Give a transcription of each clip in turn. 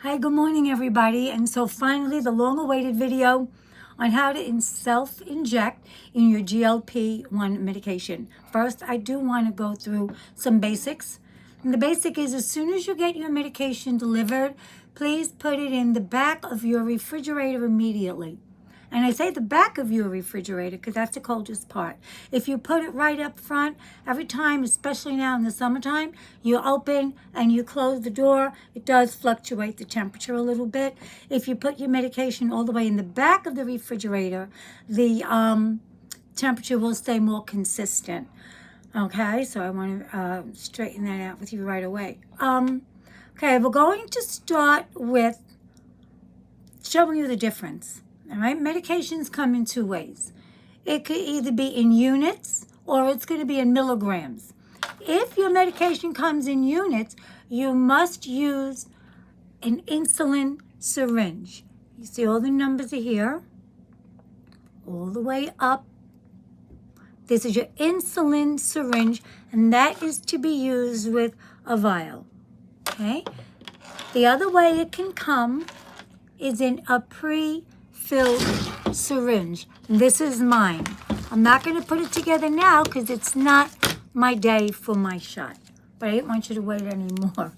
Hi, good morning, everybody. And so finally, the long-awaited video on how to self-inject in your GLP-1 medication. First, I do want to go through some basics. And the basic is as soon as you get your medication delivered, please put it in the back of your refrigerator immediately. And I say the back of your refrigerator because that's the coldest part. If you put it right up front, every time, especially now in the summertime, you open and you close the door, it does fluctuate the temperature a little bit. If you put your medication all the way in the back of the refrigerator, the temperature will stay more consistent. Okay, so I want to straighten that out with you right away. Okay, we're going to start with showing you the difference. All right, medications come in two ways. It could either be in units or it's going to be in milligrams. If your medication comes in units, you must use an insulin syringe. You see all the numbers are here, all the way up. This is your insulin syringe, and that is to be used with a vial. Okay? The other way it can come is in a pre-filled syringe. This is mine. I'm not going to put it together now because it's not my day for my shot. But I didn't want you to wait anymore.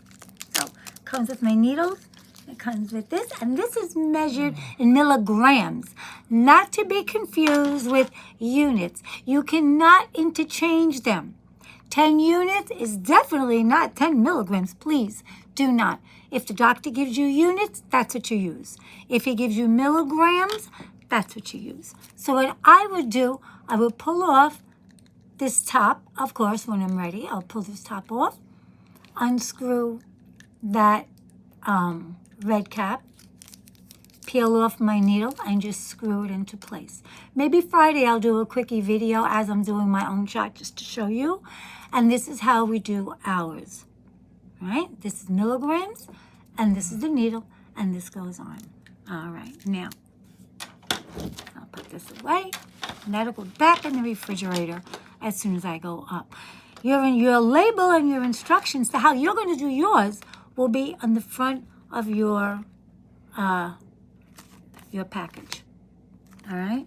So it comes with my needles. It comes with this. And this is measured in milligrams. Not to be confused with units. You cannot interchange them. 10 units is definitely not 10 milligrams. Please do not. If the doctor gives you units, that's what you use. If he gives you milligrams, that's what you use. So what I would do, I would pull off this top. Of course, when I'm ready, I'll pull this top off, unscrew that red cap, peel off my needle, and just screw it into place. Maybe Friday I'll do a quickie video as I'm doing my own shot just to show you. And this is how we do ours. All right, this is milligrams, and this is the needle, and this goes on. All right, now, I'll put this away, and that'll go back in the refrigerator as soon as I go up. Your label and your instructions to how you're going to do yours will be on the front of your package. All right?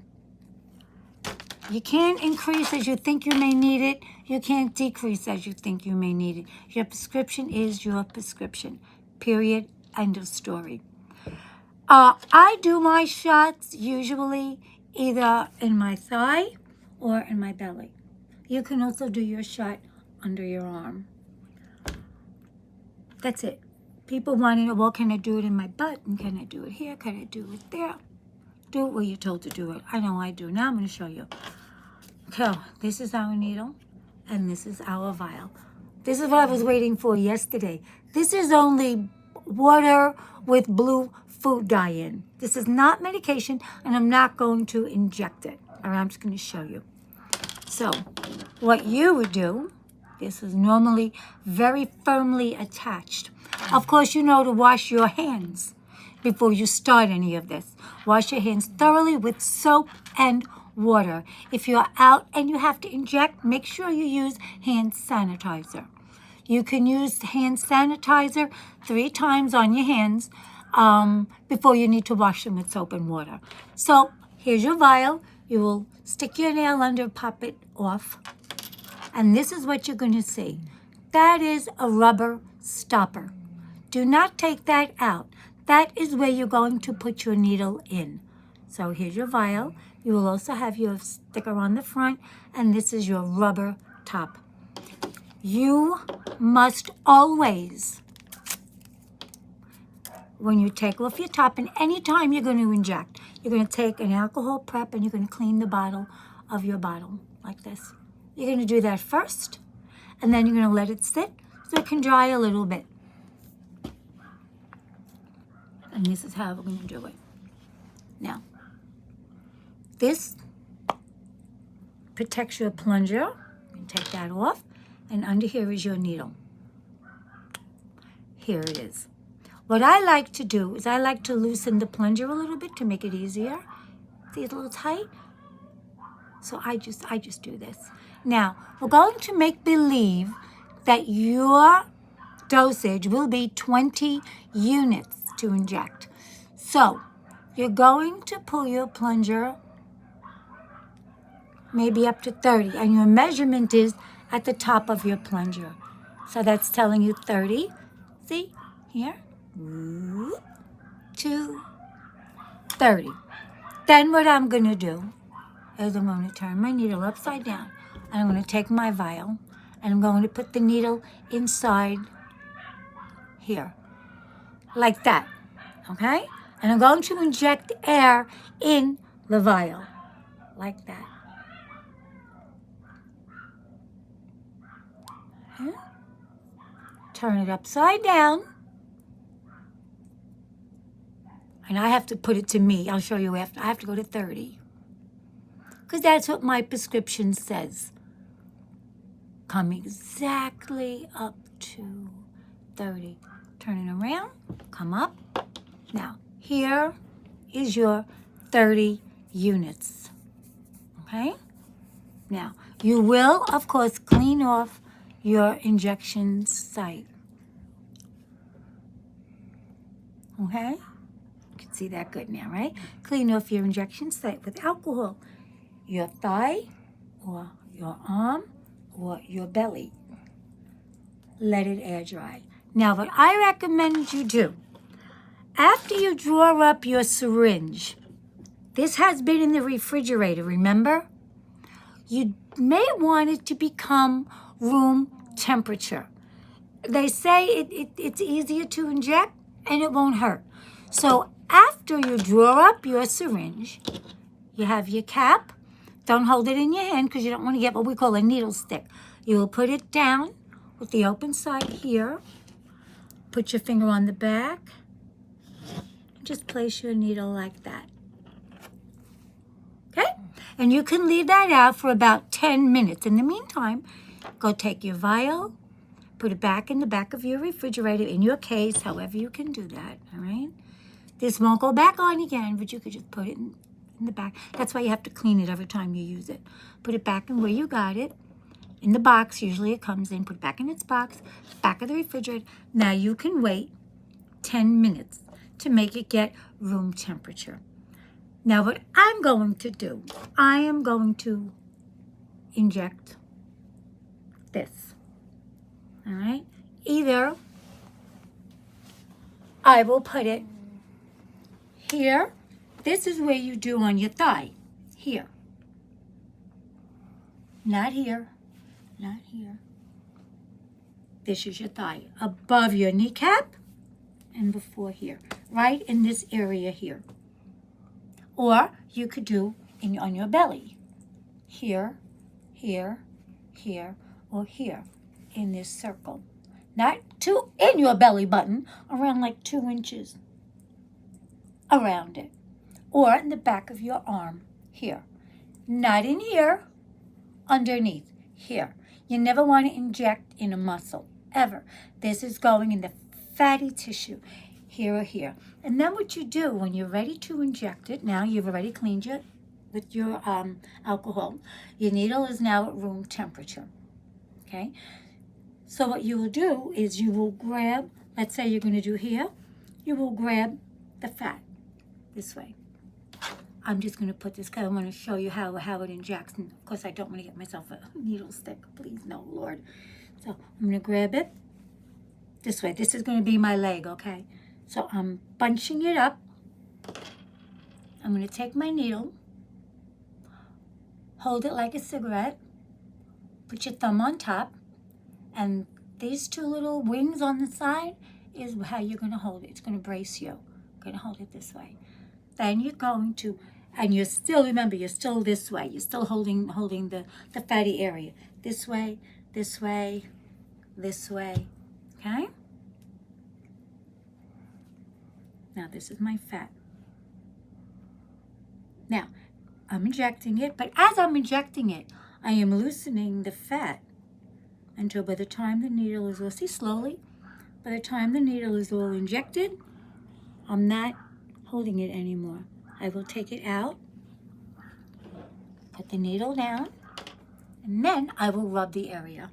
You can't increase as you think you may need it. You can't decrease as you think you may need it. Your prescription is your prescription. Period. End of story. I do my shots usually either in my thigh or in my belly. You can also do your shot under your arm. That's it. People want to know, well, can I do it in my butt? And can I do it here? Can I do it there? Do it where you're told to do it. I know I do. Now I'm going to show you. So this is our needle, and this is our vial. This is what I was waiting for yesterday. This is only water with blue food dye in. This is not medication, and I'm not going to inject it. All right, I'm just going to show you. So what you would do, this is normally very firmly attached. Of course, you know to wash your hands before you start any of this. Wash your hands thoroughly with soap and water. If you're out and you have to inject, make sure you use hand sanitizer. You can use hand sanitizer 3 times on your hands before you need to wash them with soap and water. So here's your vial. You will stick your nail under, pop it off. And this is what you're going to see. That is a rubber stopper. Do not take that out. That is where you're going to put your needle in. So here's your vial. You will also have your sticker on the front, and this is your rubber top. You must always, when you take off your top, and anytime you're going to inject, you're going to take an alcohol prep and you're going to clean the bottle of your bottle like this. You're going to do that first, and then you're going to let it sit so it can dry a little bit. And this is how we're going to do it. Now, this protects your plunger. You can take that off. And under here is your needle. Here it is. What I like to do is I like to loosen the plunger a little bit to make it easier. See, it's a little tight. So I just do this. Now, we're going to make believe that your dosage will be 20 units. to inject. So you're going to pull your plunger maybe up to 30, and your measurement is at the top of your plunger. So that's telling you 30. See, here, to 30. Then what I'm going to do is I'm going to turn my needle upside down, and I'm going to take my vial, and I'm going to put the needle inside here, like that, okay? And I'm going to inject air in the vial, like that. Okay? Turn it upside down. And I have to put it to me. I'll show you after. I have to go to 30. Because that's what my prescription says. Come exactly up to 30. Turn it around. Come up. Now, here is your 30 units. Okay? Now, you will, of course, clean off your injection site. Okay? You can see that good now, right? Clean off your injection site with alcohol. Your thigh, or your arm, or your belly. Let it air dry. Now, what I recommend you do, after you draw up your syringe, this has been in the refrigerator, remember? You may want it to become room temperature. They say it's easier to inject and it won't hurt. So after you draw up your syringe, you have your cap. Don't hold it in your hand because you don't want to get what we call a needle stick. You will put it down with the open side here. Put your finger on the back. Just place your needle like that. Okay? And you can leave that out for about 10 minutes. In the meantime, go take your vial, put it back in the back of your refrigerator, in your case, however you can do that, all right? This won't go back on again, but you could just put it in the back. That's why you have to clean it every time you use it. Put it back in where you got it, in the box, usually it comes in. Put it back in its box, back of the refrigerator. Now you can wait 10 minutes to make it get room temperature. Now what I'm going to do, I am going to inject this. All right? Either I will put it here. This is where you do on your thigh. Here. Not here. Not here. This is your thigh. Above your kneecap and before here. Right in this area here. Or you could do on your belly. Here, here, here, or here. In this circle. Not in your belly button. Around like 2 inches. Around it. Or in the back of your arm. Here. Not in here. Underneath. Here. You never want to inject in a muscle. Ever. This is going in the fatty tissue. Here or here. And then what you do when you're ready to inject it. Now you've already cleaned it with your alcohol. Your needle is now at room temperature. Okay. So what you will do is you will grab, let's say you're going to do here, you will grab the fat this way. I'm just going to put this because I want to show you how it injects. And of course, I don't want to get myself a needle stick. Please, no, Lord. So I'm going to grab it this way. This is going to be my leg, okay? So I'm bunching it up. I'm going to take my needle, hold it like a cigarette, put your thumb on top, and these 2 little wings on the side is how you're going to hold it. It's going to brace you. You're going to hold it this way. Then you're going to, and you're still, remember, you're still this way. You're still holding the fatty area. This way, this way, this way. Okay? Now, this is my fat. Now, I'm injecting it, but as I'm injecting it, I am loosening the fat until by the time the needle is all, see, slowly, by the time the needle is all injected, I'm not holding it anymore. I will take it out, put the needle down, and then I will rub the area.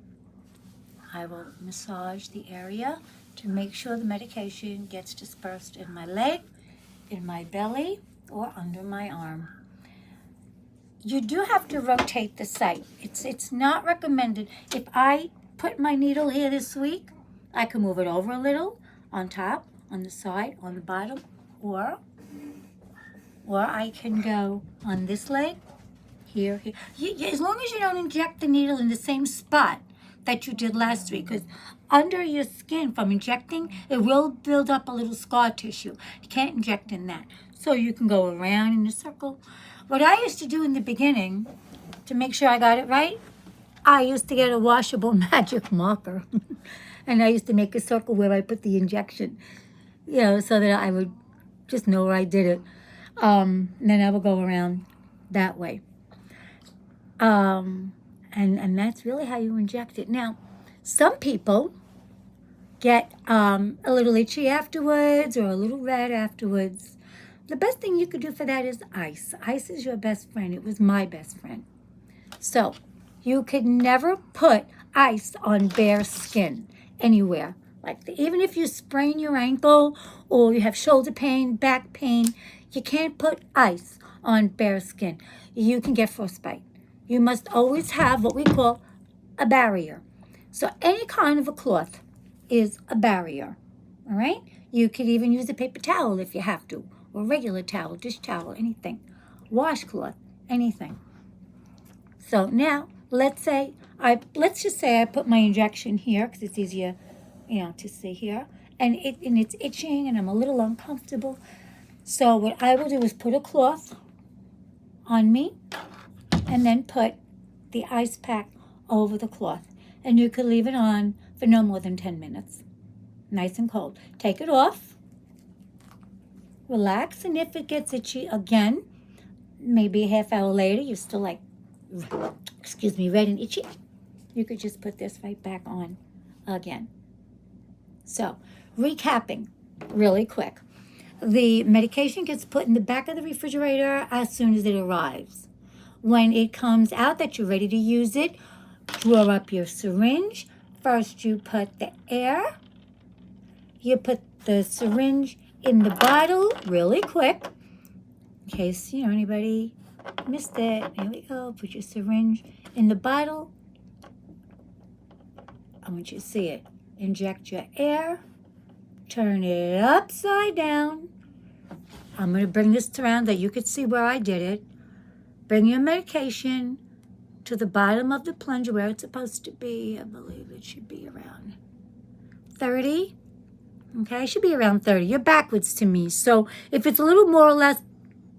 I will massage the area to make sure the medication gets dispersed in my leg, in my belly, or under my arm. You do have to rotate the site. It's not recommended. If I put my needle here this week, I can move it over a little, on top, on the side, on the bottom, or I can go on this leg, here. As long as you don't inject the needle in the same spot that you did last week, because under your skin from injecting, it will build up a little scar tissue. You can't inject in that. So you can go around in a circle. What I used to do in the beginning, to make sure I got it right, I used to get a washable magic marker. And I used to make a circle where I put the injection, so that I would just know where I did it. And then I would go around that way. And that's really how you inject it. Now, some people get a little itchy afterwards or a little red afterwards. The best thing you could do for that is ice. Ice is your best friend. It was my best friend. So you could never put ice on bare skin anywhere. Even if you sprain your ankle or you have shoulder pain, back pain, you can't put ice on bare skin. You can get frostbite. You must always have what we call a barrier. So any kind of a cloth is a barrier, all right? You could even use a paper towel if you have to, or regular towel, dish towel, anything. Washcloth, anything. So now, let's just say I put my injection here, because it's easier, to see here, and it's itching, and I'm a little uncomfortable. So what I will do is put a cloth on me, and then put the ice pack over the cloth. And you could leave it on for no more than 10 minutes. Nice and cold. Take it off. Relax, and if it gets itchy again, maybe a half hour later, you're still red and itchy, you could just put this right back on again. So, recapping really quick. The medication gets put in the back of the refrigerator as soon as it arrives. When it comes out that you're ready to use it, draw up your syringe. First, you put the air. You put the syringe in the bottle really quick, in case, anybody missed it. Here we go. Put your syringe in the bottle. I want you to see it. Inject your air. Turn it upside down. I'm going to bring this around that you could see where I did it. Bring your medication to the bottom of the plunger where it's supposed to be. I believe it should be around 30. Okay, it should be around 30. You're backwards to me. So if it's a little more or less,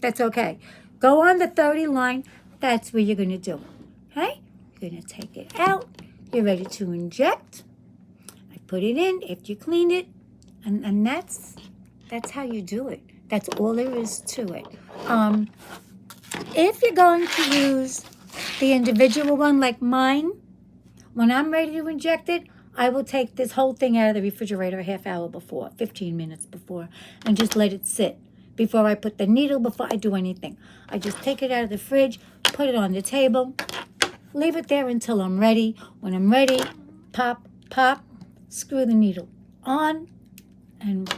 that's okay. Go on the 30 line. That's where you're going to do it. Okay? You're going to take it out. You're ready to inject. I put it in if you cleaned it. And that's how you do it. That's all there is to it. If you're going to use the individual one like mine, when I'm ready to inject it, I will take this whole thing out of the refrigerator a half hour before, 15 minutes before, and just let it sit before I put the needle, before I do anything. I just take it out of the fridge, put it on the table, leave it there until I'm ready. When I'm ready, pop, screw the needle on and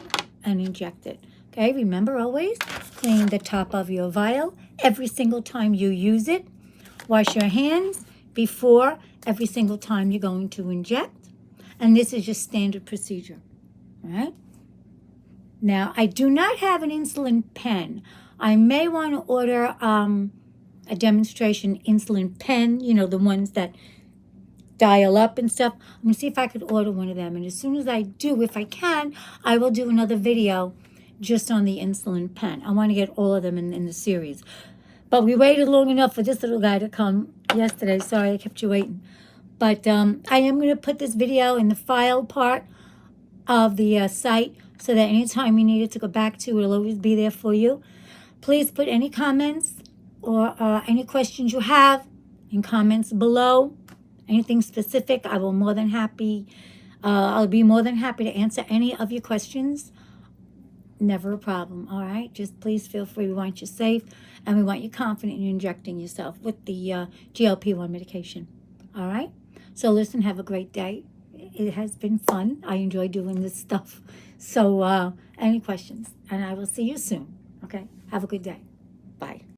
inject it. Okay, remember always, clean the top of your vial every single time you use it. Wash your hands before every single time you're going to inject. And this is just standard procedure, all right? Now, I do not have an insulin pen. I may want to order a demonstration insulin pen, the ones that dial up and stuff. I'm going to see if I could order one of them. And as soon as I do, if I can, I will do another video just on the insulin pen. I want to get all of them in the series. But we waited long enough for this little guy to come yesterday. Sorry, I kept you waiting. But I am going to put this video in the file part of the site so that anytime you need it to go back to, it'll always be there for you. Please put any comments or any questions you have in comments below. Anything specific, I'll be more than happy to answer any of your questions. Never a problem, all right? Just please feel free. We want you safe, and we want you confident in injecting yourself with the GLP-1 medication, all right? So listen, have a great day. It has been fun. I enjoy doing this stuff. So, any questions? And I will see you soon. Okay? Have a good day.